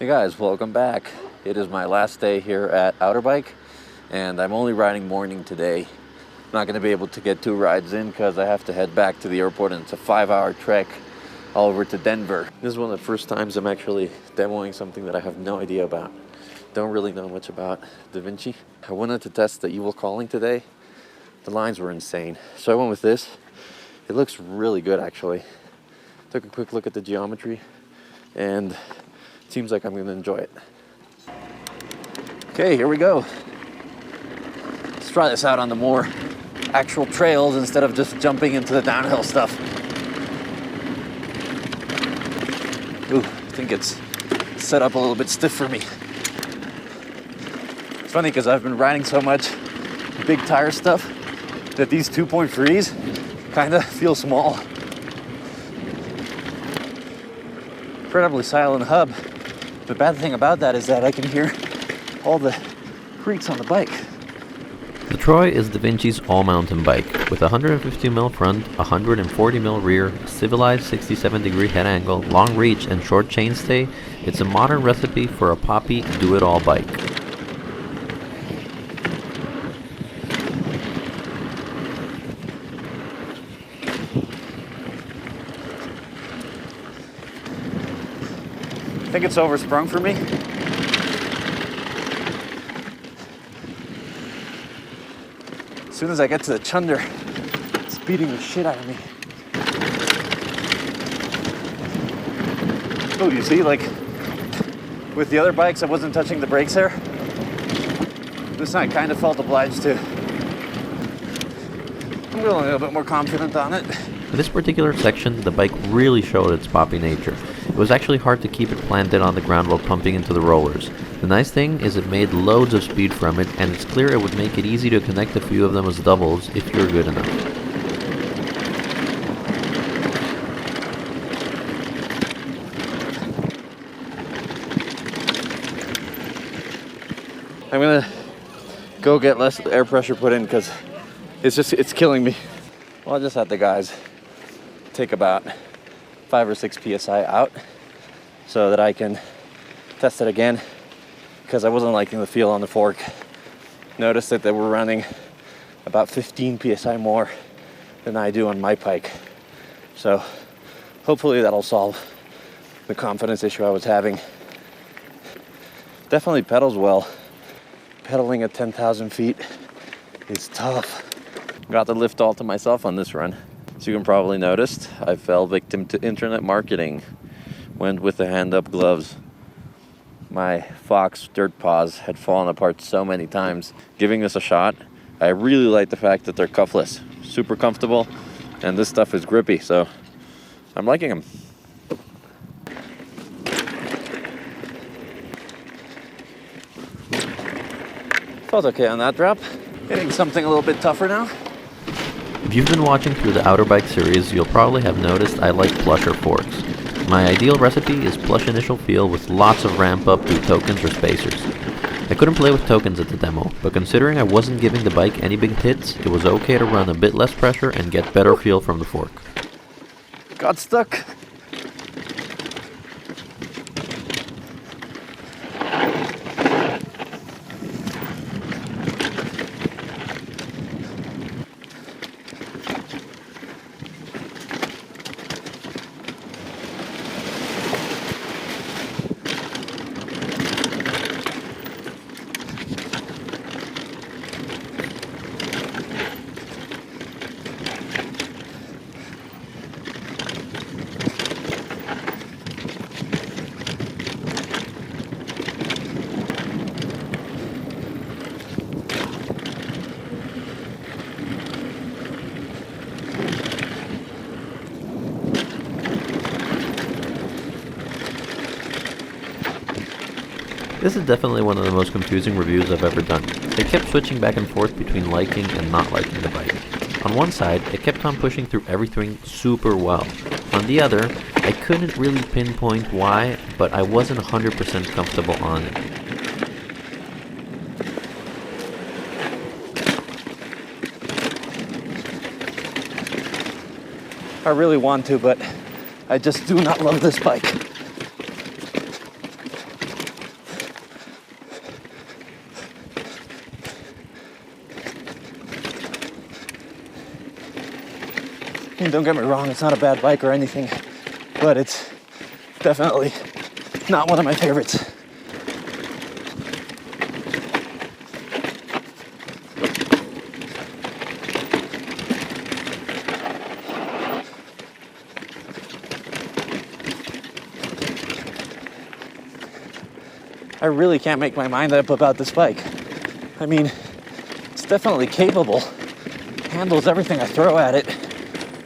Hey guys, welcome back. It is my last day here at Outerbike, and I'm only riding morning today. I'm not going to be able to get 2 rides in because I have to head back to the airport, and it's a 5-hour trek all over to Denver. This is one of the first times I'm actually demoing something that I have no idea about. Don't really know much about Devinci. I wanted to test the Evil Calling today. The lines were insane, so I went with this. It looks really good actually. Took a quick look at the geometry, and it seems like I'm going to enjoy it. Okay, here we go. Let's try this out on the more actual trails instead of just jumping into the downhill stuff. Ooh, I think it's set up a little bit stiff for me. It's funny because I've been riding so much big tire stuff that these 2.3s kind of feel small. Incredibly silent hub. The bad thing about that is that I can hear all the creaks on the bike. The Troy is Devinci's all-mountain bike with 150mm front, 140mm rear, civilized 67-degree head angle, long reach, and short chainstay. It's a modern recipe for a poppy do-it-all bike. I think it's oversprung for me. As soon as I get to the chunder, it's beating the shit out of me. Oh, you see, like with the other bikes, I wasn't touching the brakes there. This time I kind of felt obliged to. I'm feeling a little bit more confident on it. For this particular section, the bike really showed its poppy nature. It was actually hard to keep it planted on the ground while pumping into the rollers. The nice thing is it made loads of speed from it, and it's clear it would make it easy to connect a few of them as doubles if you're good enough. I'm gonna go get less air pressure put in because it's killing me. Well, I just had the guys take about 5 or 6 psi out so that I can test it again, because I wasn't liking the feel on the fork. Noticed that they were running about 15 psi more than I do on my bike. So hopefully that'll solve the confidence issue I was having. Definitely pedals well. Pedaling at 10,000 feet is tough. Got the lift all to myself on this run. As you can probably noticed, I fell victim to internet marketing. Went with the hand-up gloves. My Fox dirt paws had fallen apart so many times. Giving this a shot, I really like the fact that they're cuffless. Super comfortable, and this stuff is grippy, so I'm liking them. Felt okay on that drop. Hitting something a little bit tougher now. If you've been watching through the Outerbike series, you'll probably have noticed I like plusher forks. My ideal recipe is plush initial feel with lots of ramp up through tokens or spacers. I couldn't play with tokens at the demo, but considering I wasn't giving the bike any big hits, it was okay to run a bit less pressure and get better feel from the fork. Got stuck. This is definitely one of the most confusing reviews I've ever done. I kept switching back and forth between liking and not liking the bike. On one side, it kept on pushing through everything super well. On the other, I couldn't really pinpoint why, but I wasn't 100% comfortable on it. I really want to, but I just do not love this bike. mean, don't get me wrong, it's not a bad bike or anything, but it's definitely not one of my favorites. I really can't make my mind up about this bike. I mean, it's definitely capable, handles everything I throw at it,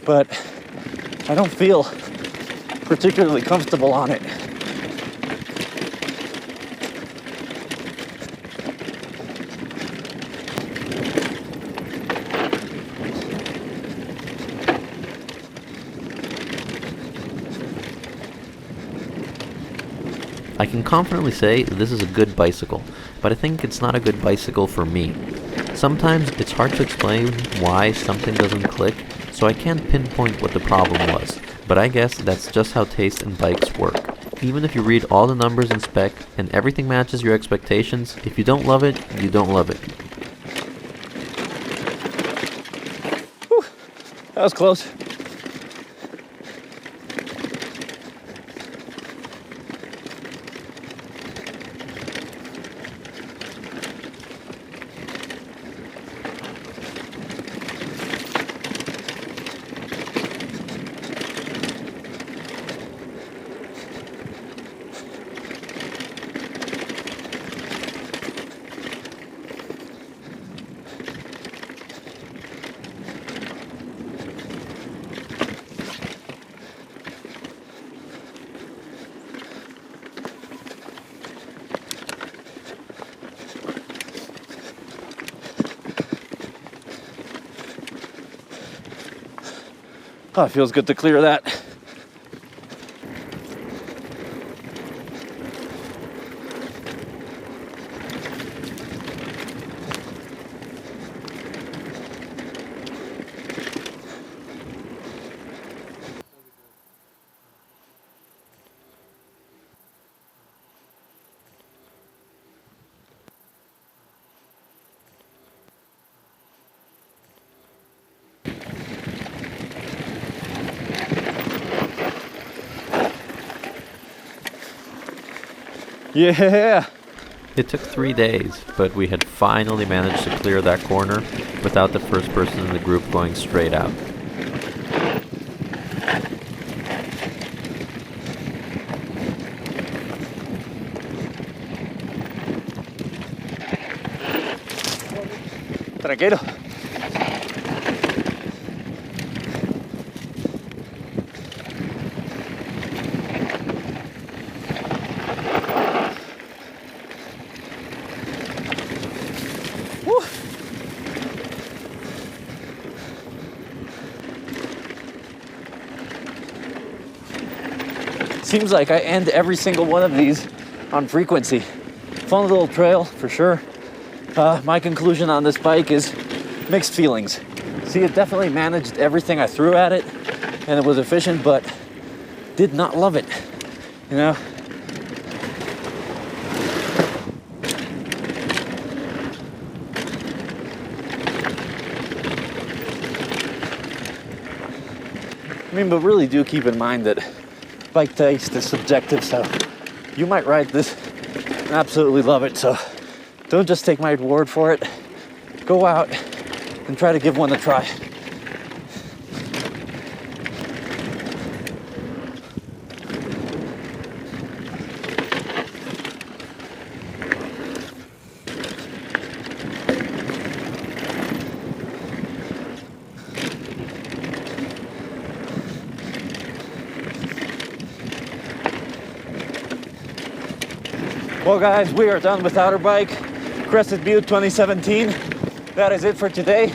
but I don't feel particularly comfortable on it. I can confidently say this is a good bicycle, but I think it's not a good bicycle for me. Sometimes it's hard to explain why something doesn't click, so I can't pinpoint what the problem was, but I guess that's just how taste in bikes work. Even if you read all the numbers and spec and everything matches your expectations, if you don't love it, you don't love it. Whew, that was close. Oh, it feels good to clear that. Yeah! It took 3 days, but we had finally managed to clear that corner without the first person in the group going straight out. Tranquilo. Seems like I end every single one of these on frequency. Fun little trail for sure. My conclusion on this bike is mixed feelings. See, it definitely managed everything I threw at it, and it was efficient, but did not love it, you know? I mean, but really do keep in mind that bike taste is subjective, so you might ride this and absolutely love it, so don't just take my word for it. Go out and try to give one a try. Well guys, we are done with Outerbike Crested Butte 2017. That is it for today.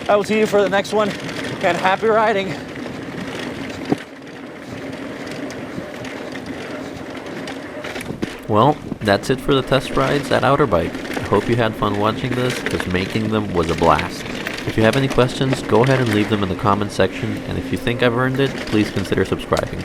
I will see you for the next one, and happy riding. Well, that's it for the test rides at Outerbike. I hope you had fun watching this, because making them was a blast. If you have any questions, go ahead and leave them in the comments section, and if you think I've earned it, please consider subscribing.